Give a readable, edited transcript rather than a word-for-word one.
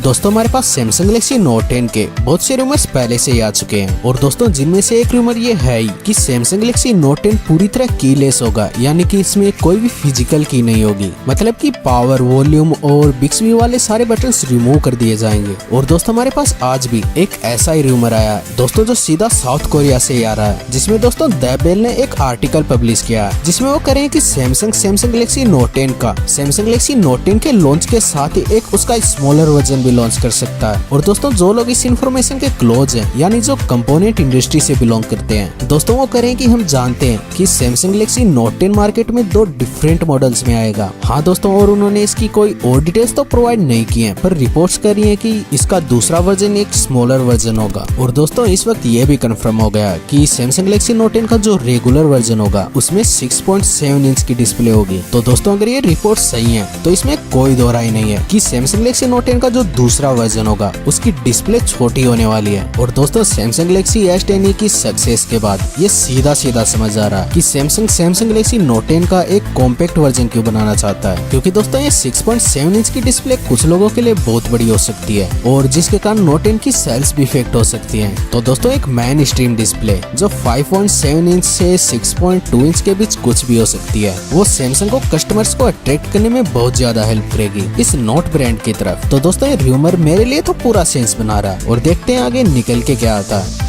दोस्तों हमारे पास Samsung Galaxy note 10 के बहुत से रूमर्स पहले से ही आ चुके हैं और दोस्तों जिनमें से एक रूमर ये है ही कि सैमसंग गैलेक्सी नोट 10 पूरी तरह कीलेस होगा, यानी कि इसमें कोई भी फिजिकल की नहीं होगी। मतलब कि पावर, वॉल्यूम और बिक्सबी वाले सारे बटन्स रिमूव कर दिए जाएंगे। और दोस्तों हमारे पास आज भी एक ऐसा ही रूमर आया है दोस्तों जो सीधा साउथ कोरिया से ही आ रहा है, जिसमें दोस्तों द बेल ने एक आर्टिकल पब्लिश किया है जिसमें वो करें कि सैमसंग गैलेक्सी नोट 10 का सैमसंग गैलेक्सी नोट 10 के लॉन्च के साथ ही एक उसका स्मॉलर वर्जन भी लॉन्च कर सकता है। और दोस्तों जो लोग इस इन्फॉर्मेशन के क्लोज हैं, यानी जो कंपोनेंट इंडस्ट्री से बिलोंग करते हैं, दोस्तों वो करें कि हम जानते हैं कि सैमसंग गैलेक्सी नोट 10 मार्केट में 2 डिफरेंट मॉडल्स में आएगा। हाँ दोस्तों, और उन्होंने इसकी कोई और डिटेल्स तो प्रोवाइड नहीं की है, पर रिपोर्ट्स कर रही है कि इसका दूसरा वर्जन एक स्मॉलर वर्जन होगा। और दोस्तों इस वक्त ये भी कंफर्म हो गया कि सैमसंग गैलेक्सी नोट 10 का जो रेगुलर वर्जन होगा उसमें 6.7 इंच की डिस्प्ले होगी। तो दोस्तों अगर ये रिपोर्ट सही है तो इसमें कोई दो राय नहीं है कि सैमसंग गैलेक्सी नोट 10 का जो दूसरा वर्जन होगा उसकी डिस्प्ले छोटी होने वाली है। और दोस्तों सैमसंग गैलेक्सी S10e की सक्सेस के बाद ये सीधा समझ आ रहा है कि सैमसंग गैलेक्सी नोट 10 का एक कॉम्पैक्ट वर्जन क्यों बनाना चाहता है, क्योंकि दोस्तों ये 6.7 इंच की डिस्प्ले कुछ लोगों के लिए बहुत बड़ी हो सकती है और जिसके कारण नोट 10 की सेल्स भी इफेक्ट हो सकती है। तो दोस्तों एक मेन स्ट्रीम डिस्प्ले जो 5.7 इंच से 6.2 इंच के बीच कुछ भी हो सकती है, वो सैमसंग को कस्टमर्स को अट्रैक्ट करने में बहुत ज्यादा हेल्प करेगी इस नोट ब्रांड की तरफ। तो दोस्तों ये रूमर मेरे लिए तो पूरा सेंस बना रहा है और देखते हैं आगे निकल के क्या आता है।